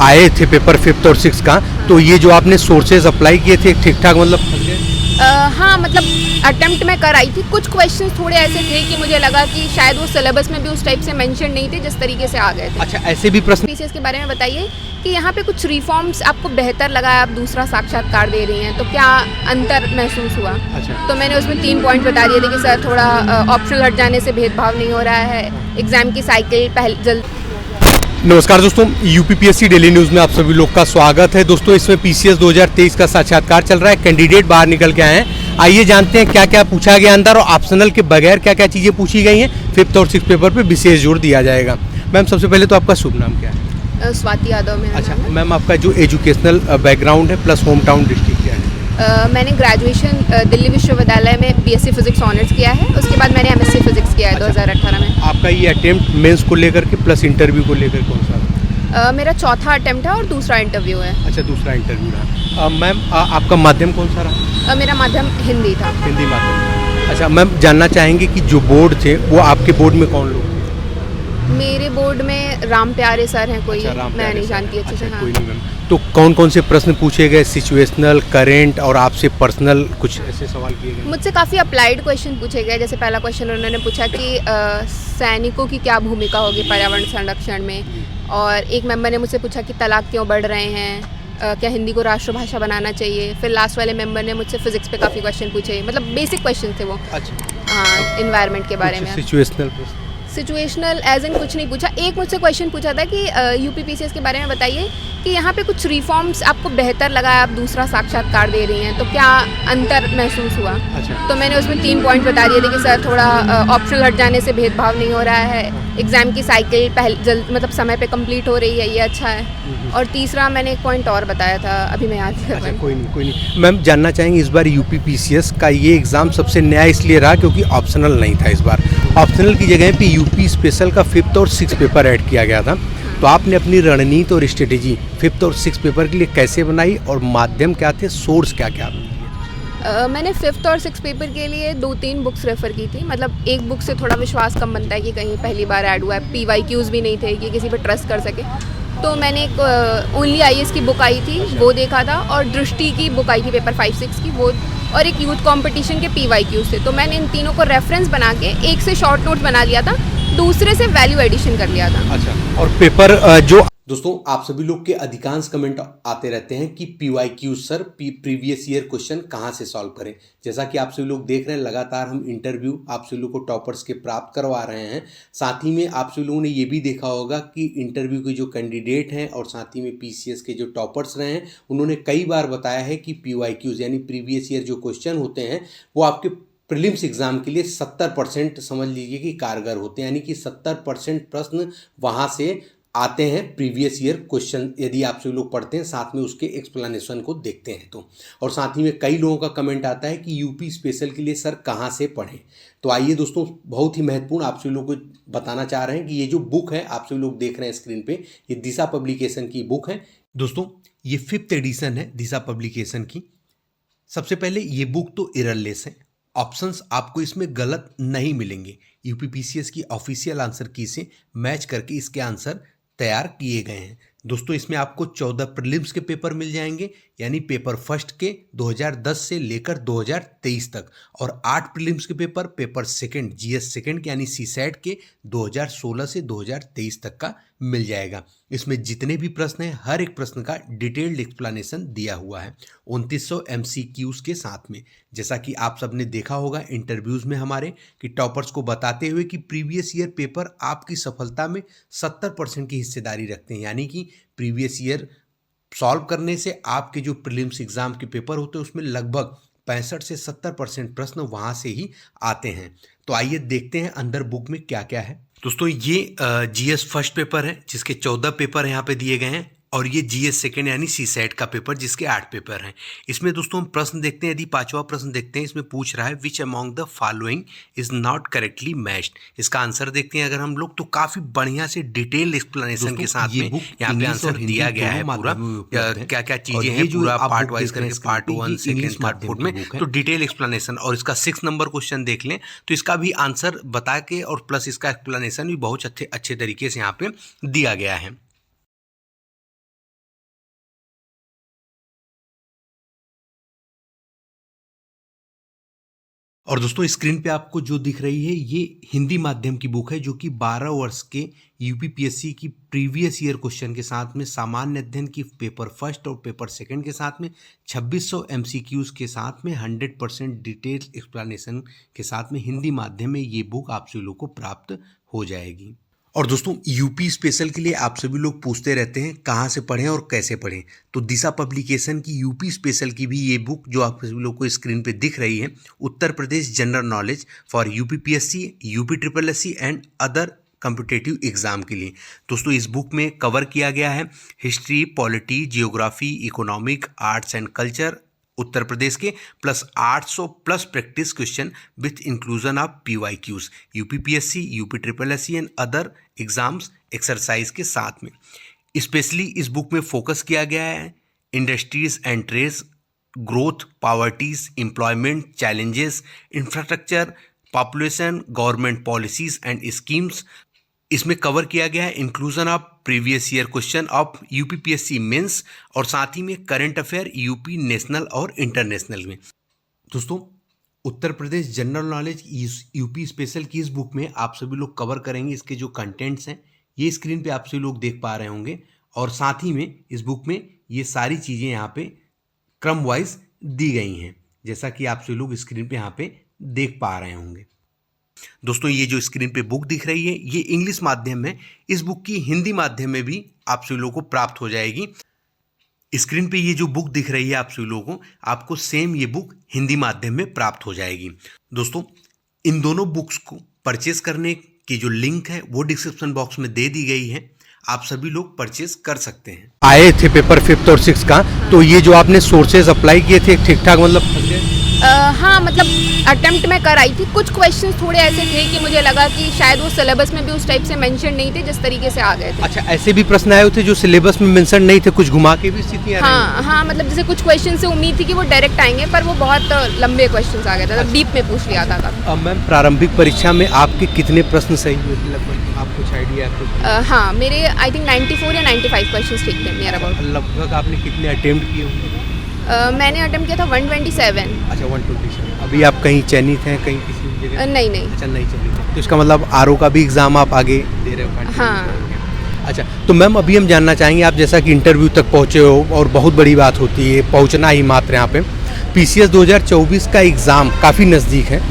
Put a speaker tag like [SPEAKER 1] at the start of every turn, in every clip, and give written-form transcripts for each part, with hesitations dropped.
[SPEAKER 1] आए थे paper fifth और सिक्स का, तो ये जो आपने सोर्सेज अप्लाई किए थे ठीक ठाक मतलब फंस गए?
[SPEAKER 2] हाँ मतलब अटेम्प्ट मैं कर आई थी। कुछ क्वेश्चंस थोड़े ऐसे थे कि मुझे लगा कि शायद वो सिलेबस में भी उस टाइप से मेंशन नहीं थे जिस तरीके से आ गए थे।
[SPEAKER 1] अच्छा, ऐसे भी प्रश्न
[SPEAKER 2] पीसीएस के बारे में बताइए कि यहाँ पे कुछ रिफॉर्म्स आपको बेहतर लगा, आप दूसरा साक्षात्कार दे रही हैं तो क्या अंतर महसूस हुआ?
[SPEAKER 1] अच्छा।
[SPEAKER 2] तो मैंने उसमें 3 पॉइंट बता दिए थे कि सर थोड़ा ऑप्शनल हट जाने से भेदभाव नहीं हो रहा है, एग्ज़ाम की साइकिल जल्द।
[SPEAKER 1] नमस्कार दोस्तों, यूपीपीएससी डेली न्यूज़ में आप सभी लोग का स्वागत है। दोस्तों, इसमें पीसीएस 2023 का साक्षात्कार चल रहा है, कैंडिडेट बाहर निकल के आए हैं। आइए जानते हैं क्या क्या पूछा गया अंदर और ऑप्शनल के बगैर क्या क्या चीज़ें पूछी गई हैं। फिफ्थ और सिक्स पेपर पे विशेष जोर दिया जाएगा। मैम, सबसे पहले तो आपका शुभ नाम क्या है?
[SPEAKER 2] स्वाति यादव में।
[SPEAKER 1] अच्छा मैम, आपका जो एजुकेशनल बैकग्राउंड है प्लस होम टाउन डिस्ट्रिक्ट क्या है?
[SPEAKER 2] मैंने ग्रेजुएशन दिल्ली विश्वविद्यालय में बीएससी फिजिक्स ऑनर्स किया है। उसके बाद मैंने एमएससी फिजिक्स किया है 2018 में।
[SPEAKER 1] आपका ये अटेम्प्ट मेंस को लेकर के प्लस इंटरव्यू को लेकर कौन सा?
[SPEAKER 2] मेरा चौथा अटेम्प्ट है और दूसरा इंटरव्यू है।
[SPEAKER 1] अच्छा, दूसरा इंटरव्यू रहा। मैम, आपका माध्यम कौन सा रहा?
[SPEAKER 2] मेरा माध्यम हिंदी था।
[SPEAKER 1] हिंदी माध्यम। अच्छा मैम, जानना चाहेंगे कि जो बोर्ड थे वो आपके बोर्ड में कौन लोग थे?
[SPEAKER 2] मेरे बोर्ड में राम प्यारे सर हैं कोई।
[SPEAKER 1] अच्छा, राम
[SPEAKER 2] मैं
[SPEAKER 1] प्यारे
[SPEAKER 2] नहीं
[SPEAKER 1] सर।
[SPEAKER 2] जानती अच्छे से।
[SPEAKER 1] अच्छा,
[SPEAKER 2] हाँ।
[SPEAKER 1] कोई नहीं मैम। तो कौन कौन से प्रश्न पूछे गए? सिचुएशनल, करेंट और आपसे पर्सनल कुछ ऐसे सवाल किए गए?
[SPEAKER 2] मुझसे काफ़ी अप्लाइड क्वेश्चन पूछे गए। जैसे पहला क्वेश्चन उन्होंने पूछा कि सैनिकों की क्या भूमिका होगी पर्यावरण संरक्षण में, और एक मेंबर ने मुझसे पूछा कि तलाक क्यों बढ़ रहे हैं, क्या हिंदी को राष्ट्रभाषा बनाना चाहिए। फिर लास्ट वाले मेंबर ने मुझसे फिजिक्स पे काफ़ी क्वेश्चन पूछे, मतलब बेसिक क्वेश्चन थे वो।
[SPEAKER 1] अच्छा।
[SPEAKER 2] हाँ, इन्वायरमेंट के बारे में।
[SPEAKER 1] सिचुएशनल
[SPEAKER 2] सिचुएशनल एज इन कुछ नहीं पूछा। एक मुझसे क्वेश्चन पूछा था कि यूपीपीसीएस के बारे में बताइए कि यहाँ पे कुछ रिफॉर्म्स आपको बेहतर लगा, आप दूसरा साक्षात्कार दे रही हैं तो क्या अंतर महसूस हुआ?
[SPEAKER 1] अच्छा।
[SPEAKER 2] तो मैंने उसमें 3 पॉइंट बता दिए थे कि सर थोड़ा ऑप्शनल हट जाने से भेदभाव नहीं हो रहा है, एग्ज़ाम की साइकिल जल्द मतलब समय पे कंप्लीट हो रही है, ये अच्छा है। और तीसरा मैंने एक पॉइंट और बताया था, अभी मैं याद कर रही
[SPEAKER 1] अच्छा,
[SPEAKER 2] हूँ।
[SPEAKER 1] कोई नहीं मैम, जानना चाहेंगे इस बार यूपीपीसीएस का ये एग्ज़ाम सबसे नया इसलिए रहा क्योंकि ऑप्शनल नहीं था। इस बार ऑप्शनल की जगह पे यूपी स्पेशल का फिफ्थ और सिक्स पेपर ऐड किया गया था। तो आपने अपनी रणनीति और स्ट्रेटेजी फिफ्थ और सिक्स पेपर के लिए कैसे बनाई और माध्यम क्या थे, सोर्स क्या क्या?
[SPEAKER 2] मैंने फिफ्थ और सिक्स पेपर के लिए 2-3 बुक्स रेफ़र की थी। मतलब एक बुक से थोड़ा विश्वास कम बनता है कि कहीं पहली बार ऐड हुआ है, पीवाईक्यूज़ भी नहीं थे कि किसी पर ट्रस्ट कर सके। तो मैंने एक ओनली आईएएस की बुक आई थी, वो देखा था, और दृष्टि की बुक आई थी पेपर 5-6 की, वो, और एक यूथ कंपटीशन के पीवाईक्यूज़ थे। तो मैंने इन तीनों को रेफरेंस बना के एक से शॉर्ट नोट्स बना लिया था, दूसरे से वैल्यू एडिशन कर लिया था।
[SPEAKER 1] अच्छा, और पेपर जो दोस्तों, आप सभी लोग के अधिकांश कमेंट आते रहते हैं कि PYQ sir previous year question कहाँ से सॉल्व करें। जैसा कि आप सभी लोग देख रहे हैं, लगातार हम इंटरव्यू आप सभी लोग को टॉपर्स के प्राप्त करवा रहे हैं। साथ ही में आप सभी लोगों ने ये भी देखा होगा कि इंटरव्यू के जो कैंडिडेट हैं और साथ ही में पीसीएस के जो टॉपर्स रहे हैं, उन्होंने कई बार बताया है कि पीवाईक्यूज यानी प्रीवियस ईयर जो क्वेश्चन होते हैं वो आपके प्रीलिम्स एग्जाम के लिए 70% समझ लीजिए कि कारगर होते हैं। यानी कि 70% प्रश्न वहाँ से आते हैं प्रीवियस ईयर क्वेश्चन, यदि आप सभी लोग पढ़ते हैं साथ में उसके एक्सप्लेनेशन को देखते हैं तो। और साथ ही में कई लोगों का कमेंट आता है कि यूपी स्पेशल के लिए सर कहाँ से पढ़ें। तो आइए दोस्तों, बहुत ही महत्वपूर्ण आप सभी लोग को बताना चाह रहे हैं कि ये जो बुक है आप सभी लोग देख रहे हैं स्क्रीन पे, ये दिशा पब्लिकेशन की बुक है। दोस्तों, ये 5th एडिशन है दिशा पब्लिकेशन की। सबसे पहले ये बुक तो एररलेस है, ऑप्शंस आपको इसमें गलत नहीं मिलेंगे। यूपीपीसीएस की ऑफिशियल आंसर की से मैच करके इसके आंसर तैयार किए गए हैं। दोस्तों, इसमें आपको 14 प्रीलिम्स के पेपर मिल जाएंगे, यानी पेपर फर्स्ट के 2010 से लेकर 2023 तक, और 8 प्रीलिम्स के पेपर सेकंड जीएस सेकंड के यानी सीसैट के 2016 से 2023 तक का मिल जाएगा। इसमें जितने भी प्रश्न हैं हर एक प्रश्न का डिटेल्ड एक्सप्लेनेशन दिया हुआ है 2900 एमसीक्यूज के साथ में। जैसा कि आप सबने देखा होगा इंटरव्यूज़ में हमारे कि टॉपर्स को बताते हुए कि प्रीवियस ईयर पेपर आपकी सफलता में 70% की हिस्सेदारी रखते हैं। यानी कि प्रीवियस ईयर सॉल्व करने से आपके जो प्रीलिम्स एग्जाम के पेपर होते हैं उसमें लगभग 65 से 70% प्रश्न वहाँ से ही आते हैं। तो आइए देखते हैं अंदर बुक में क्या क्या है। दोस्तों, ये जीएस फर्स्ट पेपर है जिसके 14 पेपर यहाँ पे दिए गए हैं, और ये जीएस सेकंड यानी सीसैट का पेपर जिसके 8 पेपर हैं। इसमें दोस्तों हम प्रश्न देखते हैं। यदि 5वां प्रश्न देखते हैं, इसमें पूछ रहा है which among the following is not correctly matched. इसका आंसर देखते हैं अगर हम लोग, तो काफी बढ़िया से डिटेल एक्सप्लेनेशन के साथ में यहाँ पे आंसर दिया गया है पूरा, क्या क्या चीजें हैं पूरा पार्ट वाइज करके, पार्ट 1 सेकंड थर्ड फोर्थ में, तो डिटेल एक्सप्लेनेशन। और इसका 6 नंबर क्वेश्चन देख लें तो इसका भी आंसर बता के और प्लस इसका एक्सप्लेनेशन भी बहुत अच्छे तरीके से यहाँ पे दिया गया है। और दोस्तों स्क्रीन पे आपको जो दिख रही है ये हिंदी माध्यम की बुक है जो कि 12 वर्ष के यूपीपीएससी की प्रीवियस ईयर क्वेश्चन के साथ में सामान्य अध्ययन की पेपर फर्स्ट और पेपर सेकंड के साथ में 2600 एमसीक्यूज के साथ में 100% डिटेल एक्सप्लेनेशन के साथ में हिंदी माध्यम में ये बुक आप सभी लोग को प्राप्त हो जाएगी। और दोस्तों यूपी स्पेशल के लिए आप सभी लोग पूछते रहते हैं कहाँ से पढ़ें और कैसे पढ़ें, तो दिशा पब्लिकेशन की यूपी स्पेशल की भी ये बुक जो आप सभी लोग को स्क्रीन पे दिख रही है, Uttar Pradesh general knowledge for UPPSC, UP triple SC and other competitive exam के लिए। दोस्तों इस बुक में कवर किया गया है history, polity, geography, economic, arts and culture Uttar Pradesh के plus 800 plus practice question with inclusion of PYQs, UPPSC, UP triple SC and other exams exercise के साथ में। स्पेशली इस बुक में फोकस किया गया है industries and trades, growth, poverties, employment, challenges, infrastructure, population, government policies and schemes. इसमें cover किया गया है inclusion of previous year question of UPPSC mains और साथ ही में करंट अफेयर यूपी नेशनल और इंटरनेशनल में। दोस्तों Uttar Pradesh general knowledge UP special की इस बुक में आप सभी लोग कवर करेंगे इसके जो कंटेंट्स हैं ये स्क्रीन पे आप सभी लोग देख पा रहे होंगे, और साथ ही में इस बुक में ये सारी चीज़ें यहाँ पे क्रम वाइज दी गई हैं जैसा कि आप सभी लोग स्क्रीन पे यहाँ पे देख पा रहे होंगे। दोस्तों ये जो स्क्रीन पे बुक दिख रही है ये इंग्लिश माध्यम में, इस बुक की हिंदी माध्यम में भी आप सभी लोगों को प्राप्त हो जाएगी। स्क्रीन पे ये जो बुक दिख रही है आप सभी लोगों को, आपको सेम ये बुक हिंदी माध्यम में प्राप्त हो जाएगी। दोस्तों इन दोनों बुक्स को परचेस करने की जो लिंक है वो डिस्क्रिप्शन बॉक्स में दे दी गई है, आप सभी लोग परचेस कर सकते हैं। आए थे पेपर 5th और 6th का, तो ये जो आपने सोर्सेज अप्लाई किए थे ठीक ठाक मतलब
[SPEAKER 2] हाँ मतलब अटेम्प्ट मैं कर आई थी। कुछ क्वेश्चंस थोड़े ऐसे थे कि मुझे लगा कि शायद वो सिलेबस में भी उस टाइप से मेंशन नहीं थे जिस तरीके से आ गए थे।
[SPEAKER 1] अच्छा ऐसे भी प्रश्न आए थे जो सिलेबस में मेंशन नहीं थे, कुछ घुमा के भी स्थितियां
[SPEAKER 2] हाँ मतलब जैसे कुछ क्वेश्चन से उम्मीद थी कि वो डायरेक्ट आएंगे पर वो बहुत लंबे क्वेश्चन आ गए थे, डीप में पूछ लिया था।
[SPEAKER 1] मैम प्रारंभिक परीक्षा में आपके कितने प्रश्न सही हुए थे लगभग, आपको कुछ आइडिया है?
[SPEAKER 2] हाँ मेरे आई थिंक 94 या 95 क्वेश्चन ठीक थे नियर अबाउट।
[SPEAKER 1] लगभग आपने कितने अटेम्प्ट किए होंगे?
[SPEAKER 2] मैंने अटेम्प्ट किया था 127।
[SPEAKER 1] अच्छा 127। अभी आप कहीं चयनित हैं कहीं किसी जगह?
[SPEAKER 2] नहीं।
[SPEAKER 1] अच्छा नहीं चयनित है, तो इसका मतलब आरओ का भी एग्ज़ाम आप आगे दे रहे हो?
[SPEAKER 2] हाँ।
[SPEAKER 1] अच्छा तो मैम अभी हम जानना चाहेंगे, आप जैसा कि इंटरव्यू तक पहुँचे हो और बहुत बड़ी बात होती है पहुँचना ही मात्र यहाँ पे, PCS 2024 का एग्ज़ाम काफ़ी नज़दीक है,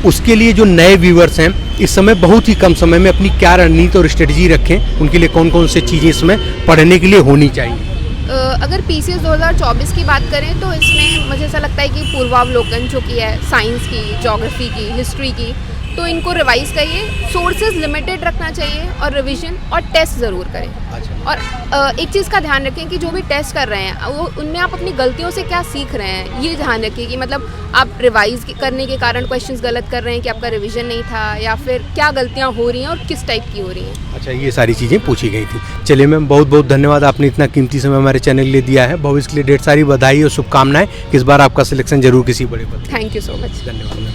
[SPEAKER 1] उसके लिए जो नए व्यूअर्स हैं इस समय बहुत ही कम समय में अपनी क्या रणनीति और स्ट्रेटजी रखें, उनके लिए कौन कौन से चीज़ें इसमें पढ़ने के लिए होनी चाहिए?
[SPEAKER 2] अगर PCS 2024 की बात करें तो इसमें मुझे ऐसा लगता है कि पूर्वावलोकन जो की है साइंस की, ज्योग्राफी की, हिस्ट्री की, तो इनको रिवाइज करिए, सोर्सेज लिमिटेड रखना चाहिए और रिवीजन और टेस्ट ज़रूर करें।
[SPEAKER 1] अच्छा।
[SPEAKER 2] और एक चीज़ का ध्यान रखें कि जो भी टेस्ट कर रहे हैं वो उनमें आप अपनी गलतियों से क्या सीख रहे हैं ये ध्यान रखिए कि मतलब आप रिवाइज करने के कारण क्वेश्चंस गलत कर रहे हैं कि आपका रिवीजन नहीं था या फिर क्या गलतियाँ हो रही हैं और किस टाइप की हो रही हैं।
[SPEAKER 1] अच्छा ये सारी चीज़ें पूछी गई थी। चलिए मैम बहुत बहुत धन्यवाद, आपने इतना कीमती समय हमारे चैनल के लिए दिया है। भविष्य के लिए ढेर सारी बधाई और शुभकामनाएं कि इस बार आपका सिलेक्शन जरूर किसी बड़े पद।
[SPEAKER 2] Thank you so much.
[SPEAKER 1] धन्यवाद।